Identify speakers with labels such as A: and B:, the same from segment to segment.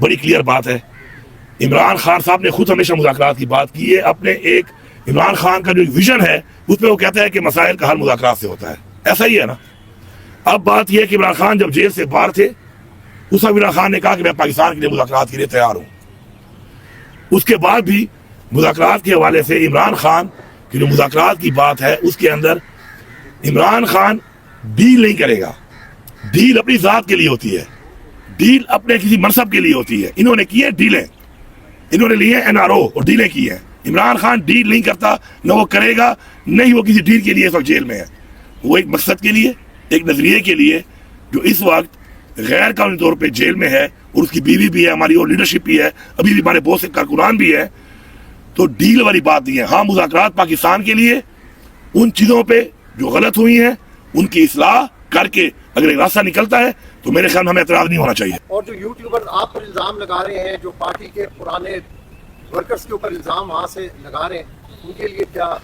A: بڑی کلیئر بات ہے. عمران خان صاحب نے خود ہمیشہ مذاکرات کی بات کی ہے. اپنے ایک عمران خان کا جو ویژن ہے اس میں وہ کہتا ہے کہ مسائل کا حل مذاکرات سے ہوتا ہے. ایسا ہی ہے نا. اب بات یہ ہے کہ عمران خان جب جیل سے باہر تھے اس وقت عمران خان نے کہا کہ میں پاکستان کے لیے مذاکرات کے لیے تیار ہوں. اس کے بعد بھی مذاکرات کے حوالے سے عمران خان کی جو مذاکرات کی بات ہے اس کے اندر عمران خان ڈیل نہیں کرے گا. ڈیل اپنی ذات کے لیے ہوتی ہے, ڈیل اپنے کسی منصب کے لیے ہوتی ہے. انہوں نے کی ہے ڈیلیں, انہوں نے لی ہیں NRO اور ڈیلیں کی ہیں. عمران خان ڈیل نہیں کرتا, نہ وہ کرے گا, نہیں وہ کسی ڈیل کے لیے اس وقت جیل میں ہے. وہ ایک مقصد کے لیے, ایک نظریے کے لیے جو اس وقت غیر قانونی طور پہ جیل میں ہے, اور اس کی بیوی بھی ہے, ہماری اور لیڈرشپ بھی ہے, ابھی بھی ہمارے بہت سے کارکنان بھی ہے. تو ڈیل والی بات نہیں ہے. ہاں مذاکرات پاکستان کے لیے ان چیزوں پہ جو غلط ہوئی ہیں ان کی اصلاح کر کے اگر ایک راستہ نکلتا ہے تو میرے خیال میں ہمیں اعتراض نہیں ہونا چاہیے.
B: اور جو یوٹیوبر آپ پر الزام لگا رہے ہیں, جو پارٹی کے پرانے ورکرز کے اوپر الزام وہاں سے لگا رہے ہیں, ان کے لیے کیا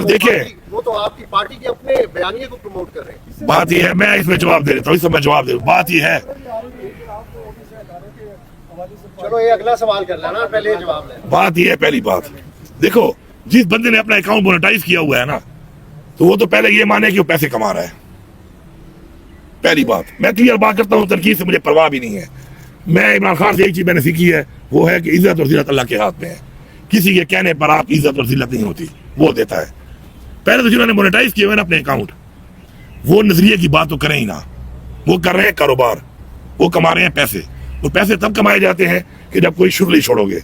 A: دیکھیں
B: وہ تو آپ کی پارٹی کے اپنے بیانیے کو پروموٹ کر رہے ہیں.
A: بات یہ ہے, میں اس میں جواب دے دیتا ہوں, اس میں جواب دے. بات یہ ہے,
B: چلو یہ اگلا سوال کر لینا, پہلے یہ جواب لیں.
A: بات یہ ہے, پہلی بات دیکھو, جس بندے نے اپنا اکاؤنٹ مونیٹائز کیا ہوا ہے نا, تو وہ تو پہلے یہ مانے کہ وہ پیسے کما رہا ہے. پہلی بات میں کلیئر بات کرتا ہوں, تنقید سے مجھے پرواہ بھی نہیں ہے. میں عمران خان سے ایک چیز میں نے سیکھی ہے, وہ ہے کہ عزت اور ذلت اللہ کے ہاتھ میں ہے. کسی کے کہنے پر آپ کی عزت اور ذلت نہیں ہوتی, وہ دیتا ہے. پہلے تو جنہوں نے مونیٹائز کیے ہوئے نا اپنے اکاؤنٹ, وہ نظریے کی بات تو کریں ہی نہ. وہ کر رہے ہیں کاروبار, وہ کما رہے ہیں پیسے. وہ پیسے تب کمائے جاتے ہیں کہ جب کوئی شرلی چھوڑو گے.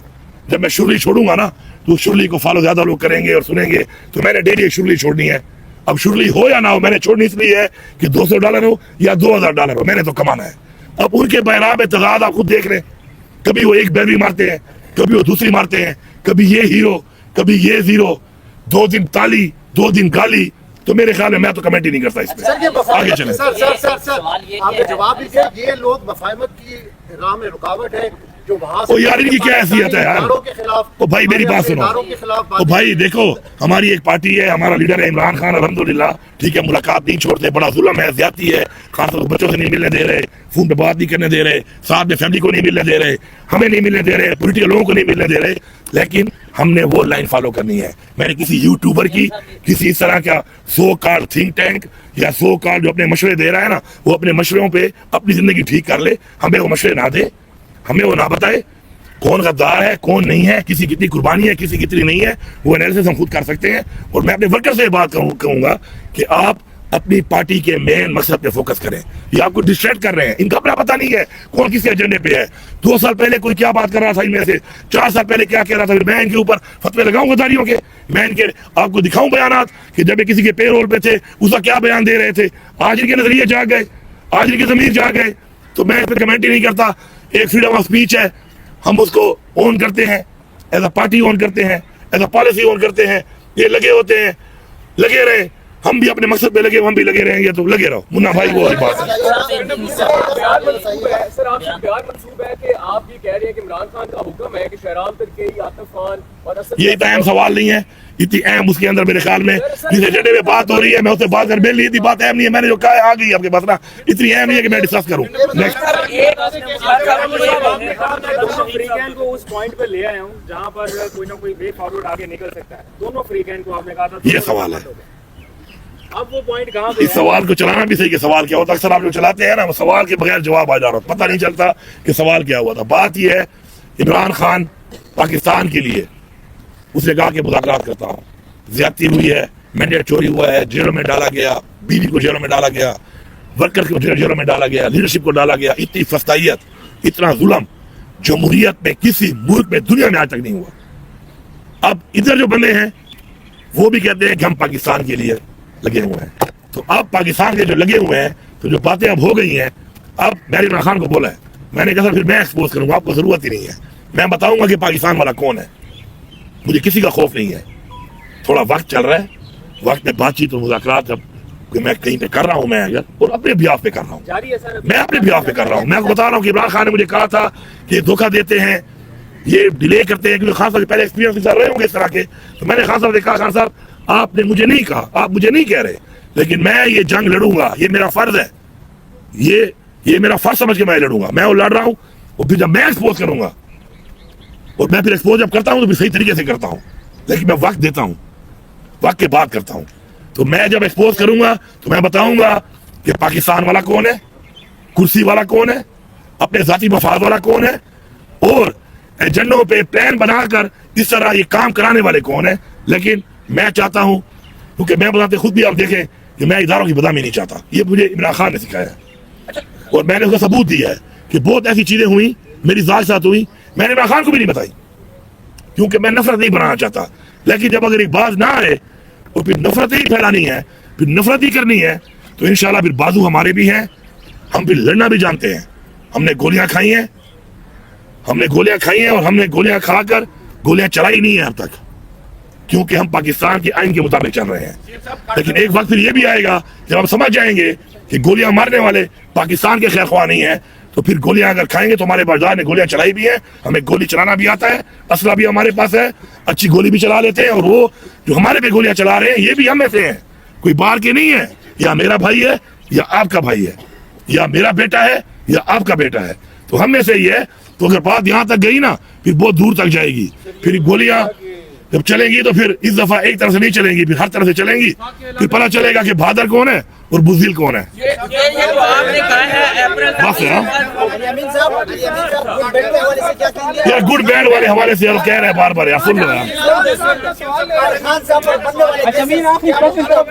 A: جب میں شرلی چھوڑوں گا نا تو شرلی کو فالو زیادہ لوگ کریں گے اور سنیں گے. تو میں نے ڈیلی ایک شرلی چھوڑنی ہے. اب شرلی ہو یا نہ ہو, میں نے چھوڑنی اس لیے ہے کہ $200 ہو یا $2000 ہو, میں نے تو کمانا ہے. اب ان کے بہرام تضاد آپ خود دیکھ لیں. کبھی وہ ایک بیروی مارتے ہیں, کبھی وہ دوسری مارتے ہیں, کبھی یہ ہیرو, کبھی یہ زیرو, 2 دن تالی 2 دن گالی. تو میرے خیال میں تو کمنٹ ہی نہیں کرتا اس پہ. آگے چلیں.
B: سر آپ نے جواب بھی دیا, یہ لوگ مفاہمت کی راہ میں رکاوٹ ہے جو وہاں سے.
A: یار ان کی کیا حیثیت ہے یار. او بھائی میری بات سنو. او بھائی دیکھو, ہماری ایک پارٹی ہے, ہمارا لیڈر ہے عمران خان, الحمدللہ ٹھیک ہے, ملاقات نہیں چھوڑتے. بڑا ظلم ہے, زیادتی ہے, خاص طور بچوں سے نہیں ملنے دے رہے, فون پہ بات نہیں کرنے دے رہے, ساتھ میں فیملی کو نہیں ملنے دے رہے, ہمیں نہیں ملنے دے رہے, پولیٹیکل لوگوں کو نہیں ملنے دے رہے. لیکن ہم نے وہ لائن فالو کرنی ہے. میں نے کسی یوٹیوبر کی, کسی اس طرح کا سو کال تھنک ٹینک یا سو کال جو اپنے مشورے دے رہا ہے نا, وہ اپنے مشوروں پہ اپنی زندگی ٹھیک کر لے. ہمیں وہ مشورے نہ دے, ہمیں وہ نہ بتائے کون غدار ہے کون نہیں ہے, کسی کتنی قربانی ہے کسی کتنی نہیں ہے. وہ انالیسس ہم خود کر سکتے ہیں. اور میں اپنے ورکر سے بات کہوں گا کہ آپ اپنی پارٹی کے مین مقصد پہ فوکس کریں. یہ آپ کو ڈسٹریکٹ کر رہے ہیں, ان کا اپنا پتہ نہیں ہے کون کس کے ایجنڈے پہ ہے. 2 سال پہلے کوئی کیا بات کر رہا تھا ان میں سے, 4 سال پہلے کیا کہہ رہا تھا. میں ان کے اوپر فتوے لگاؤں غداریوں کے, میں ان کے آپ کو دکھاؤں بیانات کہ جب یہ کسی کے پے رول پہ تھے اس کا کیا بیان دے رہے تھے. آج ان کے نظریے جاگ گئے, آج ان کے ضمیر جاگ گئے. تو میں اس پہ کمنٹ ہی نہیں کرتا. ایک فریڈم آف اسپیچ ہے, ہم اس کو اون کرتے ہیں, ایز اے پارٹی اون کرتے ہیں, ایز اے پالیسی اون کرتے ہیں. یہ لگے ہوتے ہیں, لگے رہے, ہم بھی اپنے مقصد پہ لگے, ہم بھی لگے رہیں گے. تو لگے رہو منا بھائی, وہ بات ہے.
C: سر آپ سے پیار منصوب ہے کہ آپ یہ کہہ رہے ہیں کہ عمران خان کا حکم ہے کہ شہرام ترکی, عاطف خان اور
A: یہ اتنا اہم سوال نہیں ہے, اتنی اہم اس کے اندر میرے خیال میں جس ایجنڈے میں بات ہو رہی ہے میں اس سے بات کر. میرے لیے اتنی بات اہم نہیں ہے, میں نے جو کہا ہے آ گئی آپ کے پاس نا, اتنی اہم نہیں ہے کہ میں ڈسکس کروں.
C: کو اس پوائنٹ پہ لے آیا ہوں جہاں پر کوئی نہ کوئی وے فارورڈ آگے نکل سکتا ہے. دونوں فریقین کو آپ نے کہا تھا
A: یہ سوال ہے.
C: اب وہ پوائنٹ کہاں پہ,
A: اس سوال کو چلانا بھی صحیح کہ سوال کیا ہوتا. اکثر آپ جو چلاتے ہیں نا وہ سوال کے بغیر جواب آ جا رہا, پتہ نہیں چلتا کہ سوال کیا ہوا تھا. بات یہ ہے, عمران خان پاکستان کے لیے اس نے کہا کہ مذاکرات کرتا ہوں. زیادتی ہوئی ہے, مینڈیٹ چوری ہوا ہے, جیلوں میں ڈالا گیا, بیوی کو جیلوں میں ڈالا گیا, ورکر کو جیلوں میں ڈالا گیا, لیڈرشپ کو ڈالا گیا. اتنی فسطائیت, اتنا ظلم جمہوریت میں کسی ملک میں دنیا میں آج تک نہیں ہوا. اب ادھر جو بندے ہیں وہ بھی کہتے ہیں کہ ہم پاکستان کے لیے لگے ہوئے ہیں. تو اب پاکستان کے جو لگے ہوئے ہیں, تو جو باتیں اب ہو گئی ہیں, اب میں نے عمران خان کو بولا ہے, میں نے کہا پھر میں ایکسپوز کروں گا, آپ کو ضرورت ہی نہیں ہے. میں بتاؤں گا کہ پاکستان والا کون ہے. مجھے کسی کا خوف نہیں ہے. تھوڑا وقت چل رہا ہے, وقت میں بات چیت اور مذاکرات اب کہ میں کہیں پہ کر رہا ہوں, میں اگر اور اپنے بیاف پہ کر رہا ہوں, میں اپنے بیاف پہ کر رہا ہوں. میں آپ کو بتا رہا ہوں کہ عمران خان نے مجھے کہا تھا کہ دھوکہ دیتے ہیں, یہ ڈیلے کرتے ہیں, کیونکہ خان صاحب پہلے ایکسپیرینس رہے ہوں گے اس طرح کے. تو میں نے خان صاحب سے کہا, خان صاحب آپ نے مجھے نہیں کہا, آپ مجھے نہیں کہہ رہے, لیکن میں یہ جنگ لڑوں گا, یہ میرا فرض ہے, یہ میرا فرض سمجھ کے میں لڑوں گا. میں وہ لڑ رہا ہوں اور پھر جب میں ایکسپوز کروں گا اور میں پھر ایکسپوز جب کرتا ہوں تو پھر صحیح طریقے سے کرتا ہوں, لیکن میں وقت دیتا ہوں, وقت کے بعد کرتا ہوں. تو میں جب ایکسپوز کروں گا تو میں بتاؤں گا کہ پاکستان والا کون ہے, کرسی والا کون ہے, اپنے ذاتی مفاد والا کون ہے, اور ایجنڈوں پہ پلان بنا کر اس طرح یہ کام کرانے والے کون ہیں. لیکن میں چاہتا ہوں, کیونکہ میں بتاتے خود بھی آپ دیکھیں کہ میں اداروں کی بدنامی نہیں چاہتا, یہ مجھے عمران خان نے سکھایا ہے اور میں نے اس کا ثبوت دیا ہے کہ بہت ایسی چیزیں ہوئی میری ذات ساتھ ہوئی, میں نے عمران خان کو بھی نہیں بتائی کیونکہ میں نفرت نہیں بنانا چاہتا. لیکن جب اگر ایک بات نہ آئے اور پھر نفرت ہی پھیلانی ہے, پھر نفرت ہی کرنی ہے, تو انشاءاللہ پھر بازو ہمارے بھی ہیں, ہم پھر لڑنا بھی جانتے ہیں. ہم نے گولیاں کھائی ہیں, اور ہم نے گولیاں کھا کر گولیاں چلائی نہیں ہیں اب تک, کیونکہ ہم پاکستان کے آئین کے مطابق چل رہے ہیں. لیکن ایک وقت پھر یہ بھی آئے گا جب ہم سمجھ جائیں گے کہ گولیاں مارنے والے پاکستان کے خیر خواہ نہیں ہیں, تو پھر گولیاں اگر کھائیں گے تو ہمارے بازار نے گولیاں چلائی بھی ہیں, ہمیں گولی چلانا بھی آتا ہے, اسلحہ بھی ہمارے پاس ہے, اچھی گولی بھی چلا لیتے ہیں, اور وہ جو ہمارے پہ گولیاں چلا رہے ہیں یہ بھی ہم میں سے ہیں, کوئی باہر کے نہیں ہے. یا میرا بھائی ہے یا آپ کا بھائی ہے, یا میرا بیٹا ہے یا آپ کا بیٹا ہے, تو ہم میں سے ہی ہے. تو اگر بات یہاں تک گئی نا پھر بہت دور تک جائے گی. پھر گولیاں جب چلیں گی تو پھر اس دفعہ ایک طرف سے نہیں چلیں گی, پھر ہر طرف سے چلیں گی. پھر پتہ چلے گا کہ بہادر کون ہے اور بزدل کون ہے. بس یار گڈ بیڈ والے حوالے سے کہہ رہے ہیں بار بار, یار سن لو یار,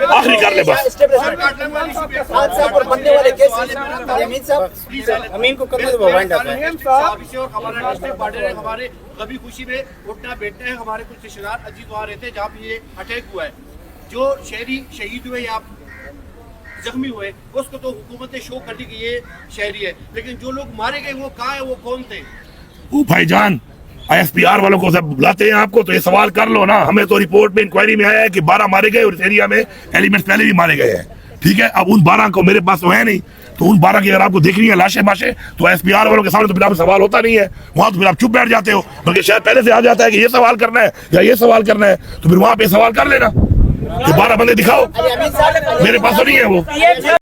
A: آخری کر لے بس.
D: کبھی خوشی میں اٹھنا بیٹھنا ہے. ہمارے کچھ رشتے دار عزیز وہاں رہتے ہیں جہاں پہ یہ اٹیک ہوا ہے. جو شہری شہید ہوئے یا زخمی ہوئے اس کو تو حکومت نے شو کر دی کہ یہ شہری ہے, لیکن جو لوگ مارے گئے وہ کہاں ہیں, وہ کون تھے؟
A: وہ بھائی جان آئی ایس پی آر والوں کو جب بلاتے ہیں آپ کو تو یہ سوال کر لو نا. ہمیں تو رپورٹ میں انکوائری میں آیا ہے کہ 12 مارے گئے اور اس ایریا میں ایلیمنٹس پہلے بھی مارے گئے ہیں. ٹھیک ہے, اب ان 12 کو میرے پاس تو ہے نہیں, تو ان 12 کی اگر آپ کو دیکھنی ہے لاشیں ماشیں تو ایس پی آر والوں کے سامنے تو پھر آپ سوال ہوتا نہیں ہے, وہاں تو پھر آپ چپ بیٹھ جاتے ہو. بلکہ شاید پہلے سے آ جاتا ہے کہ یہ سوال کرنا ہے یا یہ سوال کرنا ہے, تو پھر وہاں پہ سوال کر لینا کہ 12 بندے دکھاؤ. میرے پاس تو نہیں ہے وہ.